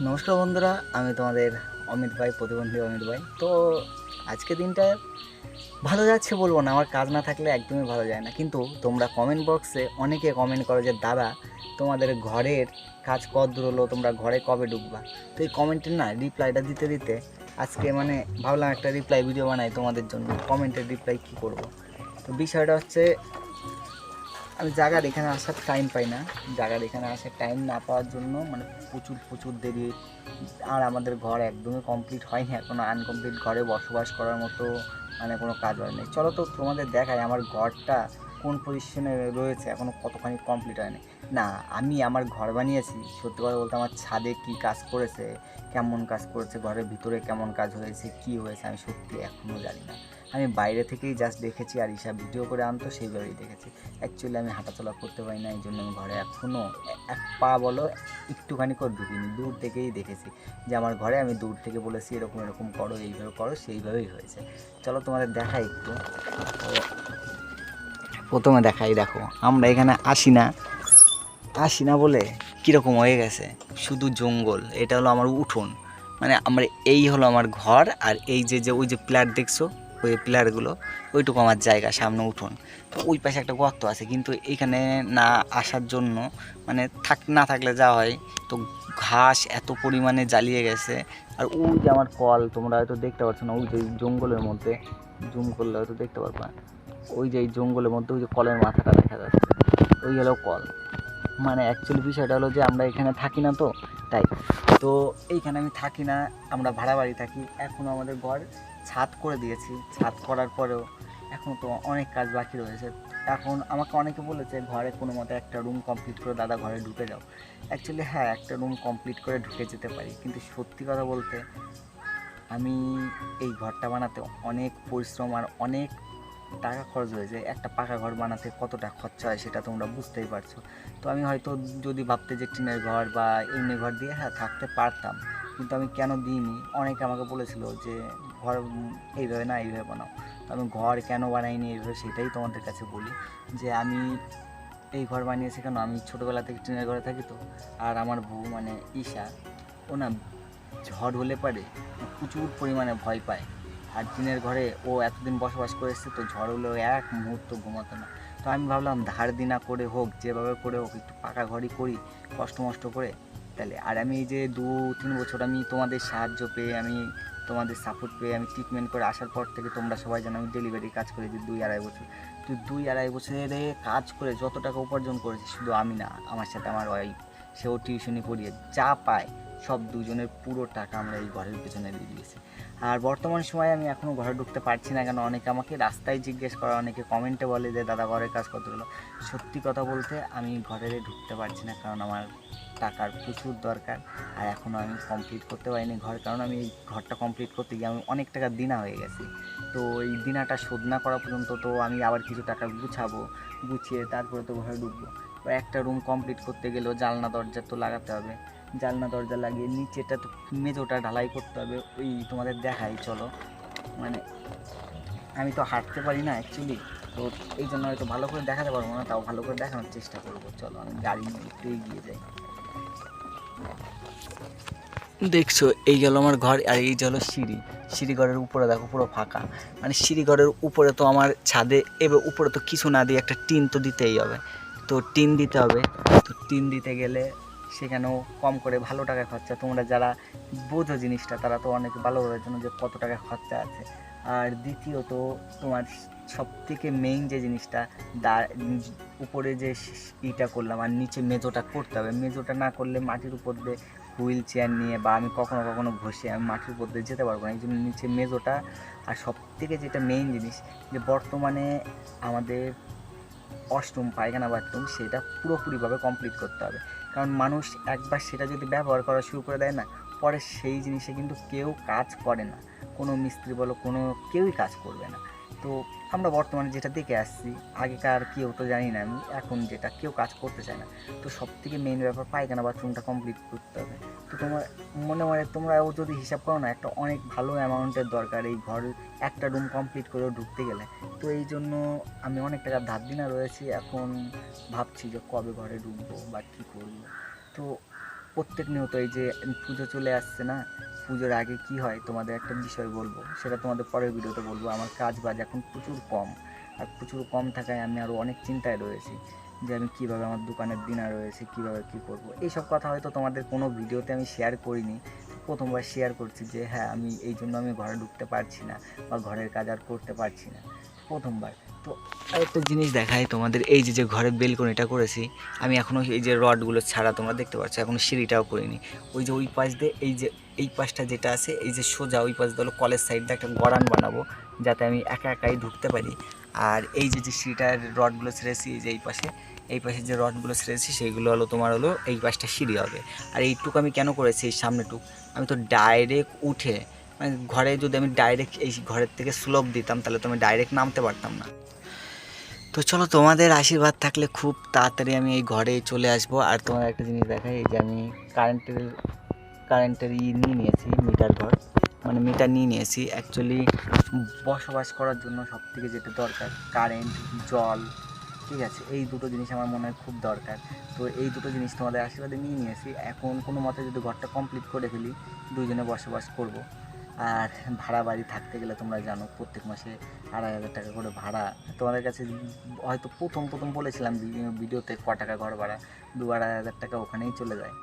নমস্কার বন্ধুরা, আমি তোমাদের অমিত ভাই, প্রতিবন্ধী অমিত ভাই। তো আজকে দিনটা ভালো যাচ্ছে বলবো না, আমার কাজ না থাকলে একদমই ভালো যায় না। কিন্তু তোমরা কমেন্ট বক্সে অনেকে কমেন্ট করো যে দাদা তোমাদের ঘরের কাজ কত দূর হলো, তোমরা ঘরে কবে ঢুকবা। তো এই কমেন্টের না রিপ্লাইটা দিতে দিতে আজকে ভাবলাম একটা রিপ্লাই ভিডিও বানাই তোমাদের জন্য। কমেন্টের রিপ্লাই কী করব। তো বিষয়টা হচ্ছে, আমি জায়গার এখানে আসার টাইম পাই না। জায়গার এখানে আসার টাইম না পাওয়ার জন্য প্রচুর প্রচুর দেরি। আর আমাদের ঘর একদমই কমপ্লিট হয়নি এখনও, আনকমপ্লিট ঘরে বসবাস করার মতো কোনো কাজ হয়নি। চলো তো তোমাদের দেখাই আমার ঘরটা কোন পজিশনে রয়েছে, এখনও কতখানি কমপ্লিট হয়নি। না, আমি আমার ঘর বানিয়েছি, সত্যি কথা বলতে আমার ছাদে কী কাজ করেছে, কেমন কাজ করেছে, ঘরের ভিতরে কেমন কাজ হয়েছে, কি হয়েছে আমি সত্যি এখনও জানি না। আমি বাইরে থেকেই জাস্ট দেখেছি, আর ঈশা ভিডিও করে আনতো সেইভাবেই দেখেছি। অ্যাকচুয়ালি আমি হাঁটাচলা করতে পারি না, এই জন্য আমি ঘরে এখনও এক পা বলো একটুখানি করে ঢুকিনি। দূর থেকেই দেখেছি যে আমার ঘরে, আমি দূর থেকে বলেছি এরকম এরকম করো, এইভাবে করো, সেইভাবেই হয়েছে। চলো তোমাদের দেখাই একটু। তো প্রথমে দেখাই, দেখো আমরা এখানে আসি না বলে কীরকম হয়ে গেছে, শুধু জঙ্গল। এটা হলো আমার উঠোন, এই হলো আমার ঘর। আর এই যে যে ওই যে পিলার দেখছো, ওই পিলারগুলো, ওইটুকু আমার জায়গা, সামনে উঠোন। তো ওই পাশে একটা গর্ত আছে, কিন্তু এইখানে না আসার জন্য না থাকলে যা হয়, তো ঘাস এত পরিমাণে জ্বালিয়ে গেছে। আর ওই যে আমার কল, তোমরা হয়তো দেখতে পাচ্ছ না, ওই যে জঙ্গলের মধ্যে জুম করলে হয়তো দেখতে পারবা, ওই যে এই জঙ্গলের মধ্যে ওই যে কলের মাথাটা দেখা যাচ্ছে, ওই হলো কল। অ্যাকচুয়ালি বিষয়টা হলো যে আমরা এখানে থাকি না, তো তাই। তো এইখানে আমি থাকি না, আমরা ভাড়া বাড়ি থাকি। এখনও আমাদের ঘর ছাদ করে দিয়েছি, ছাদ করার পরেও এখনও তো অনেক কাজ বাকি রয়েছে। এখন আমাকে অনেকে বলেছে ঘরে কোনো মতে একটা রুম কমপ্লিট করে দাদা ঘরে ঢুকে যাও। অ্যাকচুয়ালি হ্যাঁ, একটা রুম কমপ্লিট করে ঢুকে যেতে পারি, কিন্তু সত্যি কথা বলতে আমি এই ঘরটা বানাতে অনেক পরিশ্রম আর অনেক টাকা খরচ হয়েছে। একটা পাকা ঘর বানাতে কতটা খরচা হয় সেটা তোমরা বুঝতেই পারছো। তো আমি হয়তো যদি ভাবতে যে টিনের ঘর বা এমনি ঘর দিয়ে হ্যাঁ থাকতে পারতাম, কিন্তু আমি কেন দিইনি। অনেকে আমাকে বলেছিল যে ঘর এইভাবে না এইভাবে বানাও। তো আমি ঘর কেন বানাইনি এইভাবে, সেটাই তোমাদের কাছে বলি যে আমি এই ঘর বানিয়েছি কেন। আমি ছোটোবেলা থেকে টিনের ঘরে থাকি তো। আর আমার বউ ঈশা, ও না ঝড় হলে পারে প্রচুর পরিমাণে ভয় পায়। আর টিনের ঘরে ও এতদিন বসবাস করে এসেছে, তো ঝড় হলেও এক মুহূর্ত ঘুমাতো না। তো আমি ভাবলাম ধার দিনা করে হোক, যেভাবে করে হোক একটু পাকা ঘরই করি, কষ্ট মষ্ট করে তাহলে। আর আমি এই যে 2-3 বছর আমি তোমাদের সাহায্য পেয়ে, আমি তোমাদের সাপোর্ট পেয়ে, আমি ট্রিটমেন্ট করে আসার পর থেকে তোমরা সবাই জানো আমি ডেলিভারি কাজ করেছি 2-2.5 বছর। তো 2-2.5 বছরে কাজ করে যত টাকা উপার্জন করেছি, শুধু আমি না, আমার সাথে আমার ওয়াইফ, সেও টিউশনি পড়িয়ে যা পায় সব দুজনের পুরো টাকা আমরা এই ঘরের পেছনে দিয়ে দিয়েছি। আর বর্তমান সময়ে আমি এখনও ঘরে ঢুকতে পারছি না কেন, অনেকে আমাকে রাস্তায় জিজ্ঞেস করে, অনেকে কমেন্টে বলে যে দাদা ঘরের কাজ কত হলো। সত্যি কথা বলতে আমি ঘরে ঢুকতে পারছি না, কারণ আমার টাকার প্রচুর দরকার। আর এখনও আমি কমপ্লিট করতে পারিনি ঘর, কারণ আমি এই ঘরটা কমপ্লিট করতে গিয়ে আমি অনেক টাকা দিনা হয়ে গেছি। তো এই দিনাটা শোধ না করা পর্যন্ত তো আমি আবার কিছু টাকা গুছিয়ে তারপরে তো ঘরে ঢুকবো। তো একটা রুম কমপ্লিট করতে গেলেও জানলা দরজা তো লাগাতে হবে, জানলা দরজা লাগিয়ে নিচেটা তো মেঝোটা ঢালাই করতে হবে। ওই তোমাদের দেখাই চলো, মানে আমি তো হাঁটতে পারি না অ্যাকচুয়ালি, তো এই জন্য হয়তো ভালো করে দেখাতে পারবো না, তাও ভালো করে দেখানোর চেষ্টা করবো। চলো আমি গাড়ি নিয়ে একটু এগিয়ে যাই। দেখছো এই গেল আমার ঘর, আর এই হলো সিঁড়ি ঘরের উপরে দেখো পুরো ফাঁকা। সিঁড়ি ঘরের উপরে তো আমার ছাদে এবার উপরে তো কিছু না দিয়ে একটা টিন তো দিতেই হবে। তো টিন দিতে হবে, তো টিন দিতে গেলে সেখানেও কম করে ভালো টাকা খরচা। তোমরা যারা বোঝো জিনিসটা তারা তো অনেক ভালোভাবে জানো যে কত টাকা খরচা আছে। আর দ্বিতীয়ত তোমার সবথেকে মেইন যে জিনিসটা, উপরে যে ইটা করলাম আর নিচে মেজোটা করতে হবে। মেজোটা না করলে মাটির উপর দিয়ে হুইল চেয়ার নিয়ে বা আমি কখনো কখনো ঘষে আমি মাটির উপর দিয়ে যেতে পারবো না, এই জন্য নিচে মেজোটা। আর সবথেকে যেটা মেইন জিনিস, যে বর্তমানে আমাদের ওয়াশরুম, পায়খানা, বাথরুম সেটা পুরোপুরিভাবে কমপ্লিট করতে হবে। কারণ মানুষ একবার সেটা যদি ব্যবহার করা শুরু করে দেয় না, পরে সেই জিনিসে কিন্তু কেউ কাজ করে না। কোনো মিস্ত্রি বলো, কেউই কাজ করবে না। তো আমরা বর্তমানে যেটা দেখে আসছি, আগেকার কী হতো জানি না আমি, এখন যেটা কেউ কাজ করতে চায় না। তো সবথেকে মেইন ব্যাপার পায়খানা বাথরুমটা কমপ্লিট করতে হবে। তো তোমার তোমরাও যদি হিসাব করো না, একটা অনেক ভালো অ্যামাউন্টের দরকার এই ঘর একটা রুম কমপ্লিট করেও ঢুকতে গেলে। তো এই জন্য আমি অনেক টাকা ধার দিনা রয়েছি। এখন ভাবছি যে কবে ঘরে ঢুকবো বা কী করবো। তো প্রত্যেক নিয়ত এই যে পুজো চলে আসছে না, পুজোর আগে কি হয় তোমাদের একটা বিষয় বলবো, সেটা তোমাদের পরের ভিডিওতে বলবো। আমার কাজ বাজ এখন প্রচুর কম, আর প্রচুর কম থাকায় আমি আরও অনেক চিন্তায় রয়েছি যে আমি কীভাবে আমার দোকানের দিনা রয়েছে, কীভাবে কী করব। এইসব কথা হয়তো তোমাদের কোনো ভিডিওতে আমি শেয়ার করিনি, প্রথমবার শেয়ার করছি যে হ্যাঁ আমি এই জন্য আমি ঘরে ঢুকতে পারছি না বা ঘরের কাজ আর করতে পারছি না, প্রথমবার। তো আরেকটা জিনিস দেখাই তোমাদের, এই যে যে ঘরের বেলকনিটা করেছি আমি এখনও এই যে রডগুলো ছাড়া তোমরা দেখতে পাচ্ছ, এখনও সিঁড়িটাও করিনি। ওই যে ওই পাশ দিয়ে এই যে এই পাশটা যেটা আছে এই যে সোজা ওই পাশ দিয়ে হলো কলেজ সাইডটা একটা গড়ান বানাবো, যাতে আমি একা একাই ঢুকতে পারি। আর এই যে যে সিঁড়িটার রডগুলো ছেড়েছি এই যে এই পাশে যে রডগুলো ছেড়েছি সেইগুলো হলো তোমার হলো এই পাশটা সিঁড়ি হবে। আর এইটুকু আমি কেন করেছি, এই সামনেটুক আমি তো ডাইরেক্ট উঠে মানে ঘরে যদি আমি ডাইরেক্ট এই ঘরের থেকে স্লোপ দিতাম তাহলে তো আমি ডাইরেক্ট নামতে পারতাম না। তো চলো, তোমাদের আশীর্বাদ থাকলে খুব তাড়াতাড়ি আমি এই ঘরে চলে আসবো। আর তোমার একটা জিনিস দেখাই, এই যে আমি কারেন্টের নিয়ে নিয়েছি, মিটার ঘর, মানে মিটার নিয়ে নিয়েছি। অ্যাকচুয়ালি বসবাস করার জন্য সবথেকে যেটা দরকার কারেন্ট, জল, ঠিক আছে, এই দুটো জিনিস আমার মনে হয় খুব দরকার। তো এই দুটো জিনিস তোমাদের আশীর্বাদে নিয়ে নিয়েছি। এখন কোনো মতে যদি ঘরটা কমপ্লিট করে ফেলি, দুজনে বসবাস করব। আর ভাড়া বাড়ি থাকতে গেলে তোমরা জানো প্রত্যেক মাসে 2,500 টাকা করে ভাড়া। তোমাদের কাছে হয়তো প্রথম বলেছিলাম ভিডিওতে ক টাকা ঘর ভাড়া, 2-2,500 টাকা ওখানেই চলে যায়।